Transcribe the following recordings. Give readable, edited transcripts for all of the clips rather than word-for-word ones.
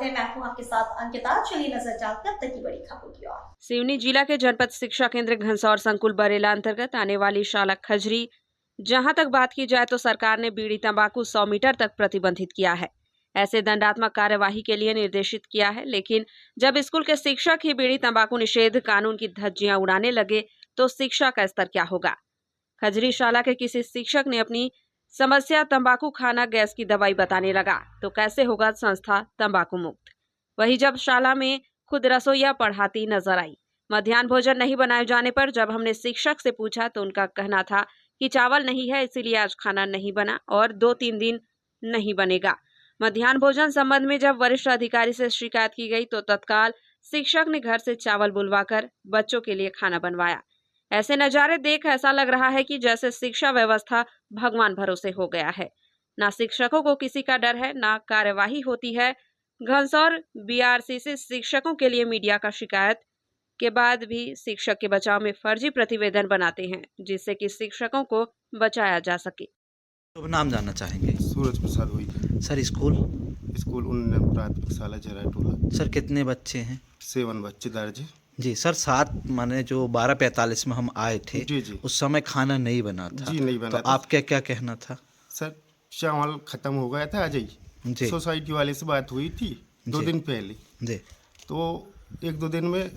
स्वागत है। मैं हूं आपके साथ अंकिता। चलिए नजर डालते हैं अब तक की बड़ी खबरों की ओर। सिवनी जिला के जनपद शिक्षा केंद्र घनसौर संकुल बरेला अंतर्गत आने वाली शाला खजरी, जहां तक बात की जाए तो सरकार ने बीड़ी तंबाकू 100 मीटर तक प्रतिबंधित किया है। ऐसे दंडात्मक कार्यवाही के लिए निर्देशित किया है, लेकिन जब स्कूल के शिक्षक ही बीड़ी तंबाकू निषेध कानून की धज्जियां उड़ाने लगे तो शिक्षा का स्तर क्या होगा। खजरी शाला के किसी शिक्षक ने अपनी समस्या तंबाकू खाना गैस की दवाई बताने लगा तो कैसे होगा संस्था तंबाकू मुक्त। वही जब शाला में खुद रसोइया पढ़ाती नजर आई। मध्याह्न भोजन नहीं बनाए जाने पर जब हमने शिक्षक से पूछा तो उनका कहना था कि चावल नहीं है, इसीलिए आज खाना नहीं बना और 2-3 दिन नहीं बनेगा। मध्याह्न भोजन संबंध में जब वरिष्ठ अधिकारी से शिकायत की गई तो तत्काल शिक्षक ने घर से चावल बुलवाकर बच्चों के लिए खाना बनवाया। ऐसे नजारे देख ऐसा लग रहा है कि जैसे शिक्षा व्यवस्था भगवान भरोसे हो गया है। ना शिक्षकों को किसी का डर है, ना कार्यवाही होती है। घनसौर बीआरसी से शिक्षकों के लिए मीडिया का शिकायत के बाद भी शिक्षक के बचाव में फर्जी प्रतिवेदन बनाते हैं, जिससे कि शिक्षकों को बचाया जा सके। तो नाम जानना चाहेंगे? सूरज प्रसाद हुई। सर स्कूल उन्नयन प्राथमिक शाला जराटोला। सर कितने बच्चे हैं? 7 बच्चे दर्ज। जी सर, 7 माने जो 12:45 में हम आए थे जी उस समय खाना नहीं बना था। जी नहीं बना तो था। आपका क्या कहना था? सर चावल खत्म हो गया था आज ही। जी सोसाइटी वाले से बात हुई थी 2 दिन पहले। जी तो 1-2 दिन में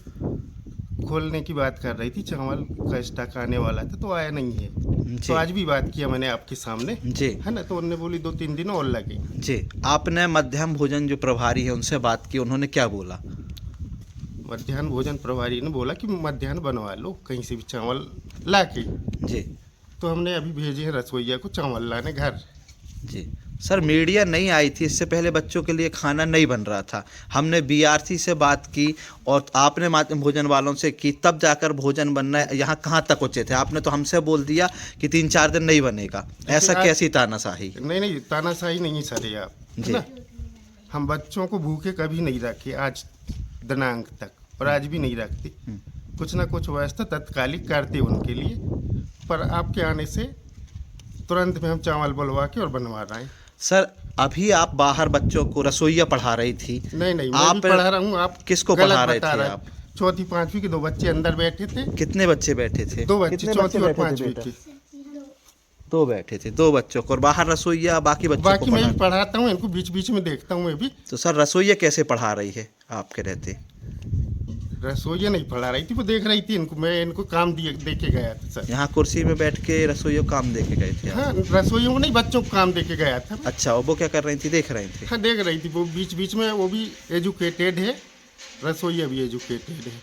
खोलने की बात कर रही थी। चावल का स्टॉक आने वाला था तो आया नहीं है। जी तो आज भी बात किया मैंने आपके सामने, जी है ना। तो उन्होंने बोली 2-3 दिन और लगे। जी आपने मध्याह्न भोजन जो प्रभारी है उनसे बात की, उन्होंने क्या बोला? मध्याह्न भोजन प्रभारी ने बोला कि मध्याह्न बनवा लो कहीं से भी चावल ला के। जी तो हमने अभी भेजे हैं रसोइया को चावल लाने घर। जी सर, मीडिया नहीं आई थी, इससे पहले बच्चों के लिए खाना नहीं बन रहा था। हमने बीआरसी से बात की और आपने मध्याह्न भोजन वालों से की, तब जाकर भोजन बनना है। यहाँ कहाँ तक पहुँचे थे? आपने तो हमसे बोल दिया कि 3-4 दिन नहीं बनेगा। ऐसा कैसी तानाशाही? नहीं, तानाशाही नहीं सर, आप जी ना। हम बच्चों को भूखे कभी नहीं रखे आज दिनांक तक, और आज भी नहीं रखते। कुछ ना कुछ व्यवस्था तत्कालिक करते उनके लिए, पर आपके आने से तुरंत में हम चावल बुलवा के और बनवा रहे हैं। सर अभी आप बाहर बच्चों को रसोइया पढ़ा रही थी। नहीं, मैं आप भी पढ़ा रहा हूँ। आप किसको गलत पढ़ा रहे बता थे? रहे हैं। आप 4वीं 5वीं के 2 बच्चे अंदर बैठे थे। कितने बच्चे बैठे थे? 2 बच्चे, 4वीं और 5वीं के। 2 बैठे थे, 2 बच्चों को, और बाहर रसोइया बाकी बच्चों बाकी को मैं भी पढ़ाता हूँ, इनको बीच बीच में देखता हूँ मैं भी। तो सर रसोइया कैसे पढ़ा रही है आपके रहते? रसोइया नहीं पढ़ा रही थी, वो देख रही थी इनको। मैं इनको काम दे के गया था सर। यहाँ कुर्सी में बैठ के रसोइया को काम दे के गए थे आप? हाँ, रसोइयों को नहीं, बच्चों को काम दे के गया था। अच्छा, और वो क्या कर रही थी? देख रही थी? हाँ, देख रही थी। वो बीच बीच में, वो भी एजुकेटेड है, रसोइया भी एजुकेटेड है,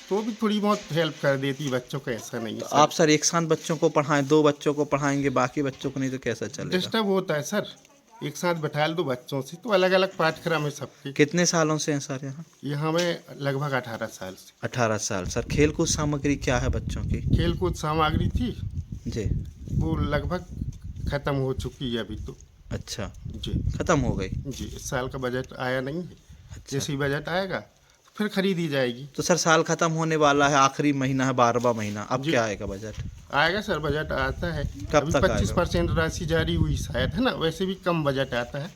तो वो भी थोड़ी बहुत हेल्प कर देती बच्चों को। ऐसा नहीं है तो आप सर एक साथ बच्चों को पढ़ाएं, 2 बच्चों को पढ़ाएंगे, बाकी बच्चों को नहीं तो कैसा चलेगा? डिस्टर्ब होता है सर। एक साथ बैठा दो बच्चों से, तो अलग अलग पाठ्यक्रम है सबके। कितने सालों से हैं सर यहाँ? यहाँ में लगभग 18 साल से। 18 साल। सर खेलकूद सामग्री क्या है बच्चों की? खेलकूद सामग्री थी जी, वो लगभग खत्म हो चुकी है अभी तो। अच्छा, जी खत्म हो गई? जी, इस साल का बजट आया नहीं है। अच्छा। जैसे ही बजट आएगा तो फिर खरीदी जाएगी। तो सर साल खत्म होने वाला है, आखिरी महीना है, 12वां महीना, अब जी। क्या आएगा बजट? आएगा सर, बजट आता है। कब अभी तक 25% राशि जारी हुई शायद, है ना। वैसे भी कम बजट आता है।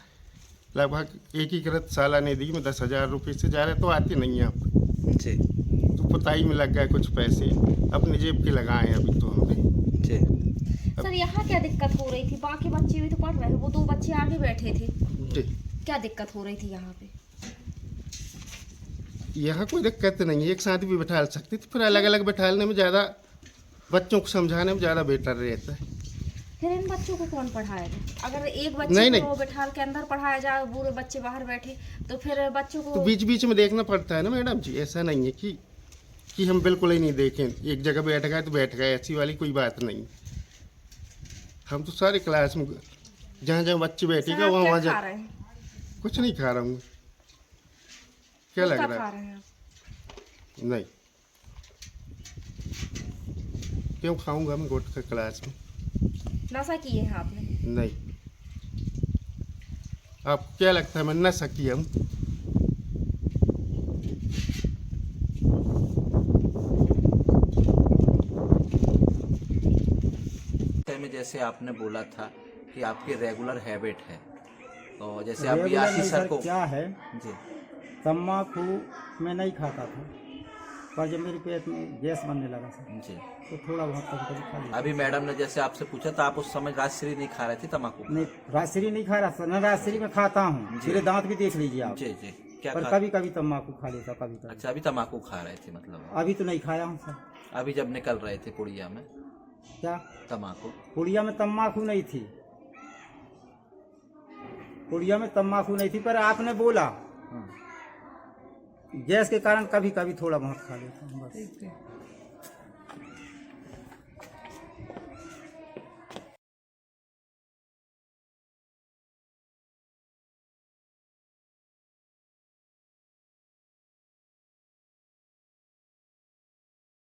लगभग एकीकृत सालानिधि में 10,000 रुपये से ज़्यादा तो आते नहीं हैं आप। जी तो पुताई में लग गए कुछ पैसे, अपने जेब के लगाए हैं अभी तो हमने। जी सर यहाँ क्या दिक्कत हो रही थी? बाकी बच्चे भी तो पढ़ रहे थे, वो 2 बच्चे आगे बैठे थे। जी, क्या दिक्कत हो रही थी यहाँ पे? यहाँ कोई दिक्कत नहीं है, एक साथ भी बैठा सकते थे। फिर अलग अलग बैठाने में ज़्यादा, बच्चों को समझाने में ज़्यादा बेटर रहता है। फिर इन बच्चों को कौन पढ़ाएगा? अगर एक बच्चे नहीं। को बैठा के अंदर पढ़ाया जाए, बूढ़े बच्चे बाहर बैठे, तो फिर बच्चों को तो बीच बीच में देखना पड़ता है ना मैडम जी। ऐसा नहीं है कि हम बिल्कुल ही नहीं देखें, एक जगह बैठ गए तो बैठ गए, ऐसी वाली कोई बात नहीं। हम तो सारे क्लास में जहाँ जहाँ बच्चे बैठेगा सर, आप वहाँ क्या जा। खा रहे हैं? कुछ नहीं खा रहा हूँ। क्या लग रहा खा है? रहे हैं आप? नहीं, क्यों खाऊंगा मैं गुटखा क्लास में? नशा किए हैं आपने? नहीं। आपको क्या लगता है मैं नशा किया हूँ? में जैसे आपने बोला था कि आपकी रेगुलर हैबिट है, तो जैसे आप बीआरसी सर को क्या है जी तम्बाकू मैं नहीं खाता था, पर जब मेरे पेट में गैस बनने लगा सर जी। तो थोड़ा बहुत कभी कभी खा लिया। अभी मैडम ने जैसे आपसे पूछा था, आप उस समय राजश्री नहीं खा रहे थे तम्बाकू? नहीं, राजश्री नहीं खा रहा सर, न राजश्री में खाता हूँ, मेरे दांत भी देख लीजिए आप। जी जी। क्या पर खा? कभी कभी तम्बाकू खा लेता, कभी कभी। अच्छा, अभी तम्बाकू खा रहे थे मतलब? अभी तो नहीं खाया हूँ सर। अभी जब निकल रहे थे पुड़िया में क्या तम्बाकू? पुड़िया में तम्बाकू नहीं थी, पुड़िया में तम्बाकू नहीं थी, पर आपने बोला गैस के कारण कभी कभी थोड़ा बहुत खा लेता हूँ बस।